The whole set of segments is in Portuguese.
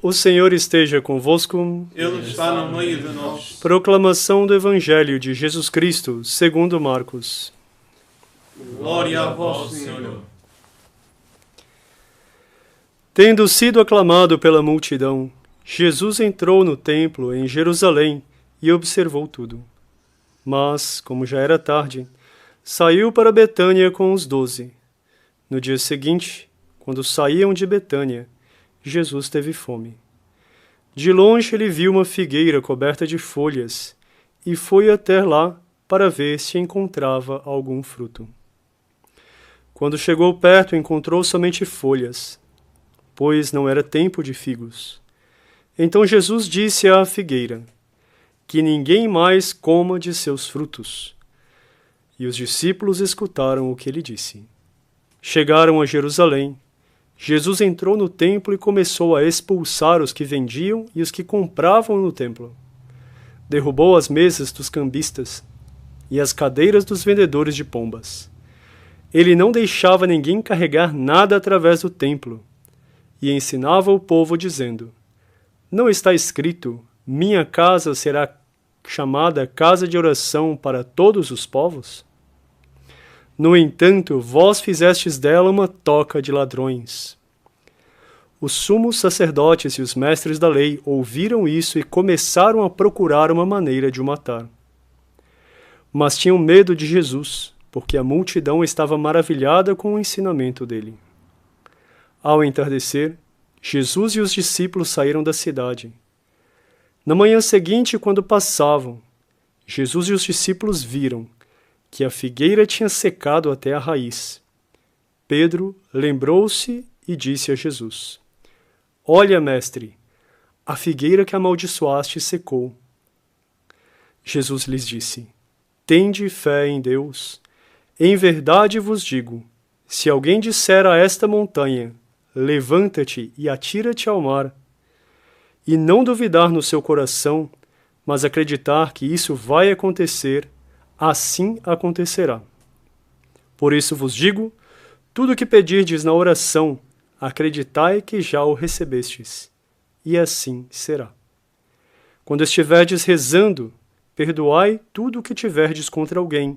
O Senhor esteja convosco. Ele está no meio de nós. Proclamação do Evangelho de Jesus Cristo, segundo Marcos. Glória a vós, Senhor. Tendo sido aclamado pela multidão, Jesus entrou no templo em Jerusalém e observou tudo. Mas, como já era tarde, saiu para Betânia com os 12. No dia seguinte, quando saíam de Betânia, Jesus teve fome. De longe ele viu uma figueira coberta de folhas e foi até lá para ver se encontrava algum fruto. Quando chegou perto, encontrou somente folhas, pois não era tempo de figos. Então Jesus disse à figueira: que ninguém mais coma de seus frutos. E os discípulos escutaram o que ele disse. Chegaram a Jerusalém. Jesus entrou no templo e começou a expulsar os que vendiam e os que compravam no templo. Derrubou as mesas dos cambistas e as cadeiras dos vendedores de pombas. Ele não deixava ninguém carregar nada através do templo e ensinava o povo dizendo: não está escrito: minha casa será chamada casa de oração para todos os povos? No entanto, vós fizestes dela uma toca de ladrões. Os sumos sacerdotes e os mestres da lei ouviram isso e começaram a procurar uma maneira de o matar. Mas tinham medo de Jesus, porque a multidão estava maravilhada com o ensinamento dele. Ao entardecer, Jesus e os discípulos saíram da cidade. Na manhã seguinte, quando passavam, Jesus e os discípulos viram que a figueira tinha secado até a raiz. Pedro lembrou-se e disse a Jesus: olha, mestre, a figueira que amaldiçoaste secou. Jesus lhes disse: tende fé em Deus. Em verdade vos digo, se alguém disser a esta montanha: levanta-te e atira-te ao mar, e não duvidar no seu coração, mas acreditar que isso vai acontecer, assim acontecerá. Por isso vos digo, tudo o que pedirdes na oração, acreditai que já o recebestes, e assim será. Quando estiverdes rezando, perdoai tudo o que tiverdes contra alguém,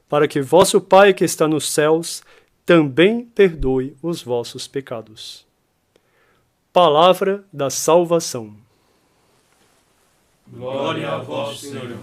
para que vosso Pai que está nos céus também perdoe os vossos pecados. Palavra da salvação. Glória a vós, Senhor.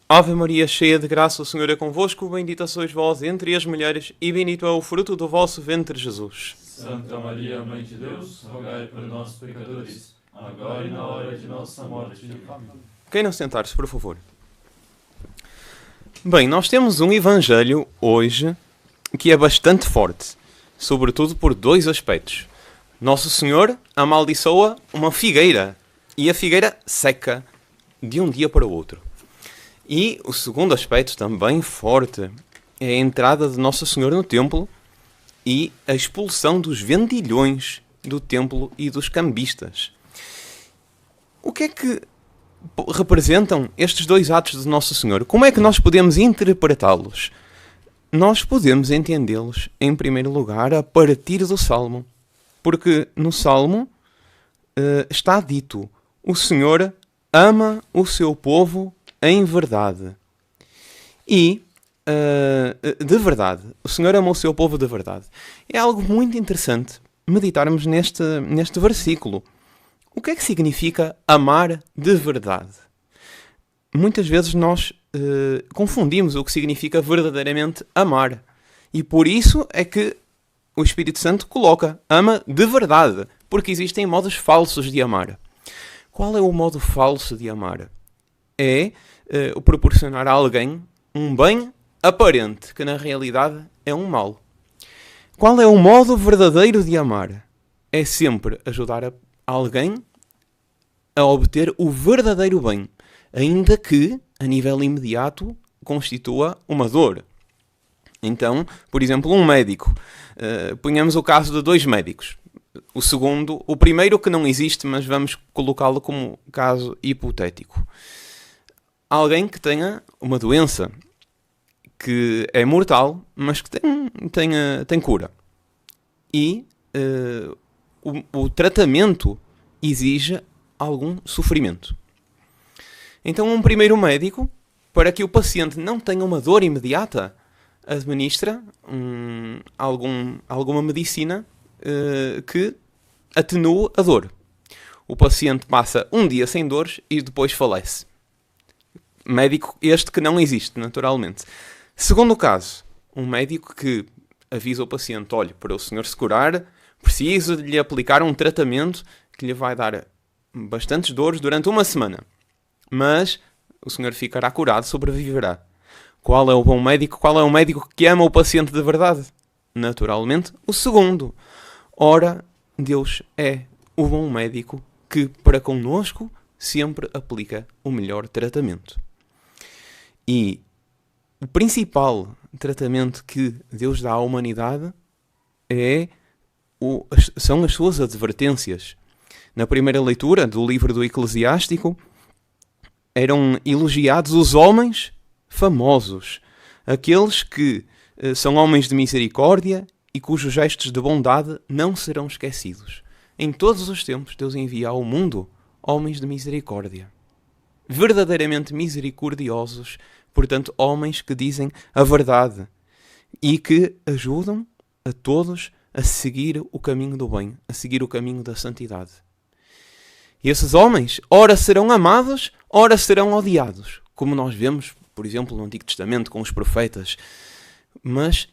Ave Maria, cheia de graça, o Senhor é convosco, bendita sois vós entre as mulheres, e bendito é o fruto do vosso ventre, Jesus. Santa Maria, Mãe de Deus, rogai por nós, pecadores, agora e na hora de nossa morte. Amém. Queiram sentar-se, por favor. Bem, nós temos um evangelho hoje que é bastante forte, sobretudo por dois aspectos. Nosso Senhor amaldiçoa uma figueira, e a figueira seca de um dia para o outro. E o segundo aspecto, também forte, é a entrada de Nossa Senhora no templo e a expulsão dos vendilhões do templo e dos cambistas. O que é que representam estes dois atos de Nossa Senhora? Como é que nós podemos interpretá-los? Nós podemos entendê-los, em primeiro lugar, a partir do Salmo. Porque no Salmo está dito: o Senhor ama o seu povo em verdade. E, de verdade, o Senhor ama o seu povo de verdade. É algo muito interessante meditarmos neste versículo. O que é que significa amar de verdade? Muitas vezes nós confundimos o que significa verdadeiramente amar. E por isso é que o Espírito Santo coloca ama de verdade, porque existem modos falsos de amar. Qual é o modo falso de amar? É o proporcionar a alguém um bem aparente, que na realidade é um mal. Qual é o modo verdadeiro de amar? É sempre ajudar alguém a obter o verdadeiro bem, ainda que, a nível imediato, constitua uma dor. Então, por exemplo, um médico. Ponhamos o caso de dois médicos. O primeiro que não existe, mas vamos colocá-lo como caso hipotético. alguém que tenha uma doença que é mortal, mas que tem cura. E o tratamento exige algum sofrimento. Então, um primeiro médico, para que o paciente não tenha uma dor imediata, administra alguma medicina que atenua a dor. O paciente passa um dia sem dores e depois falece. Médico este que não existe, naturalmente. Segundo caso, um médico que avisa o paciente: olha, para o senhor se curar, preciso de lhe aplicar um tratamento que lhe vai dar bastantes dores durante uma semana. Mas o senhor ficará curado, sobreviverá. Qual é o bom médico? Qual é o médico que ama o paciente de verdade? Naturalmente, o segundo. Ora, Deus é o bom médico que, para connosco, sempre aplica o melhor tratamento. E o principal tratamento que Deus dá à humanidade são as suas advertências. Na primeira leitura do livro do Eclesiástico, eram elogiados os homens famosos, aqueles que são homens de misericórdia e cujos gestos de bondade não serão esquecidos. Em todos os tempos, Deus envia ao mundo homens de misericórdia, verdadeiramente misericordiosos, portanto, homens que dizem a verdade e que ajudam a todos a seguir o caminho do bem, a seguir o caminho da santidade. E esses homens, ora serão amados, ora serão odiados, como nós vemos, por exemplo, no Antigo Testamento com os profetas. Mas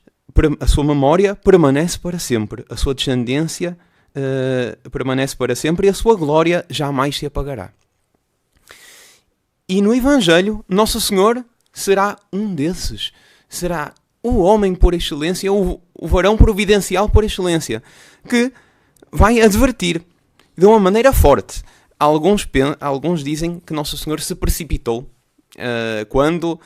a sua memória permanece para sempre, a sua descendência permanece para sempre e a sua glória jamais se apagará. E no Evangelho, Nosso Senhor será um desses. Será o homem por excelência, o varão providencial por excelência, que vai advertir de uma maneira forte. Alguns dizem que Nosso Senhor se precipitou quando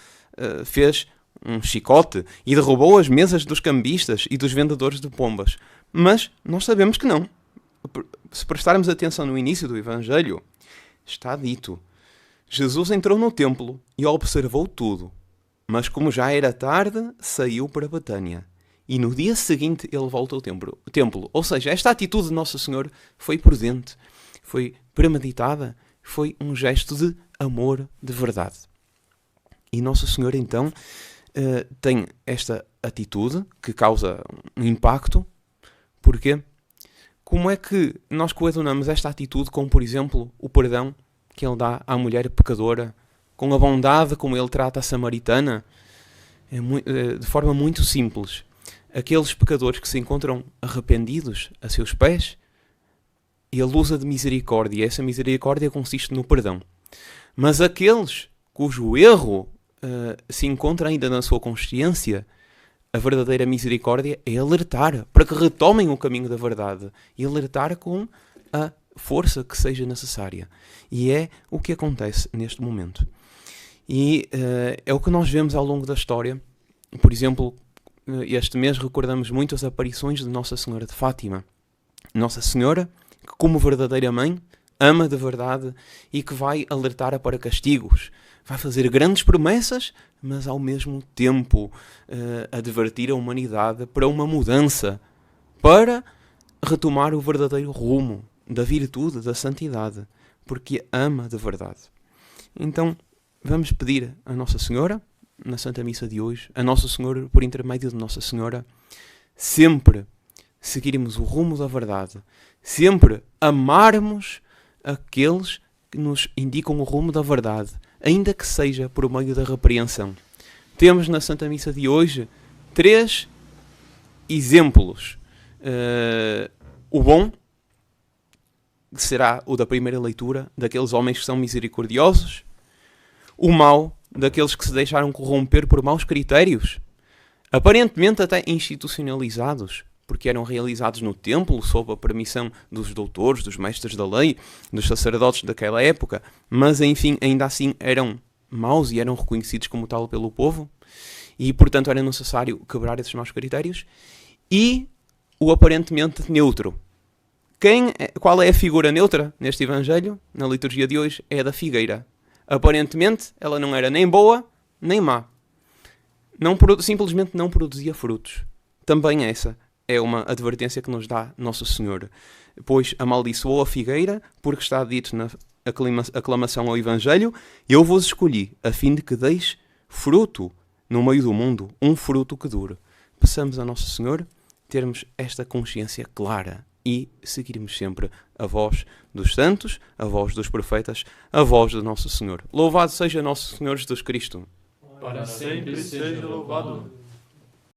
fez um chicote e derrubou as mesas dos cambistas e dos vendedores de pombas. Mas nós sabemos que não. Se prestarmos atenção no início do Evangelho, está dito: Jesus entrou no templo e observou tudo, mas como já era tarde, saiu para Betânia. E no dia seguinte ele volta ao templo. Ou seja, esta atitude de Nosso Senhor foi prudente, foi premeditada, foi um gesto de amor de verdade. E Nosso Senhor então tem esta atitude que causa um impacto. Porquê? Como é que nós coadunamos esta atitude com, por exemplo, o perdão que ele dá à mulher pecadora, com a bondade como ele trata a samaritana? De forma muito simples. Aqueles pecadores que se encontram arrependidos a seus pés, ele usa de misericórdia. Essa misericórdia consiste no perdão. Mas aqueles cujo erro se encontra ainda na sua consciência, a verdadeira misericórdia é alertar para que retomem o caminho da verdade e alertar com a força que seja necessária. E é o que acontece neste momento. E é o que nós vemos ao longo da história. Por exemplo, este mês recordamos muito as aparições de Nossa Senhora de Fátima. Nossa Senhora, que como verdadeira mãe, ama de verdade e que vai alertar para castigos. Vai fazer grandes promessas, mas ao mesmo tempo advertir a humanidade para uma mudança, para retomar o verdadeiro rumo da virtude, da santidade, porque ama de verdade. Então, vamos pedir a Nossa Senhora, na Santa Missa de hoje, a Nossa Senhora, por intermédio de Nossa Senhora, sempre seguirmos o rumo da verdade, sempre amarmos aqueles que nos indicam o rumo da verdade, ainda que seja por meio da repreensão. Temos na Santa Missa de hoje 3 exemplos. O bom, que será o da primeira leitura, daqueles homens que são misericordiosos. O mau, daqueles que se deixaram corromper por maus critérios, aparentemente até institucionalizados, porque eram realizados no templo, sob a permissão dos doutores, dos mestres da lei, dos sacerdotes daquela época, mas enfim, ainda assim eram maus e eram reconhecidos como tal pelo povo, e portanto era necessário quebrar esses maus critérios. E o aparentemente neutro. Qual é a figura neutra neste Evangelho, na liturgia de hoje? É a da figueira. Aparentemente, ela não era nem boa, nem má. Simplesmente não produzia frutos. Também essa é uma advertência que nos dá Nosso Senhor. Pois amaldiçoou a figueira, porque está dito na aclamação ao Evangelho: eu vos escolhi, a fim de que deis fruto no meio do mundo, um fruto que dure. Peçamos a Nosso Senhor termos esta consciência clara e seguirmos sempre a voz dos santos, a voz dos profetas, a voz do Nosso Senhor. Louvado seja Nosso Senhor Jesus Cristo. Para sempre seja louvado.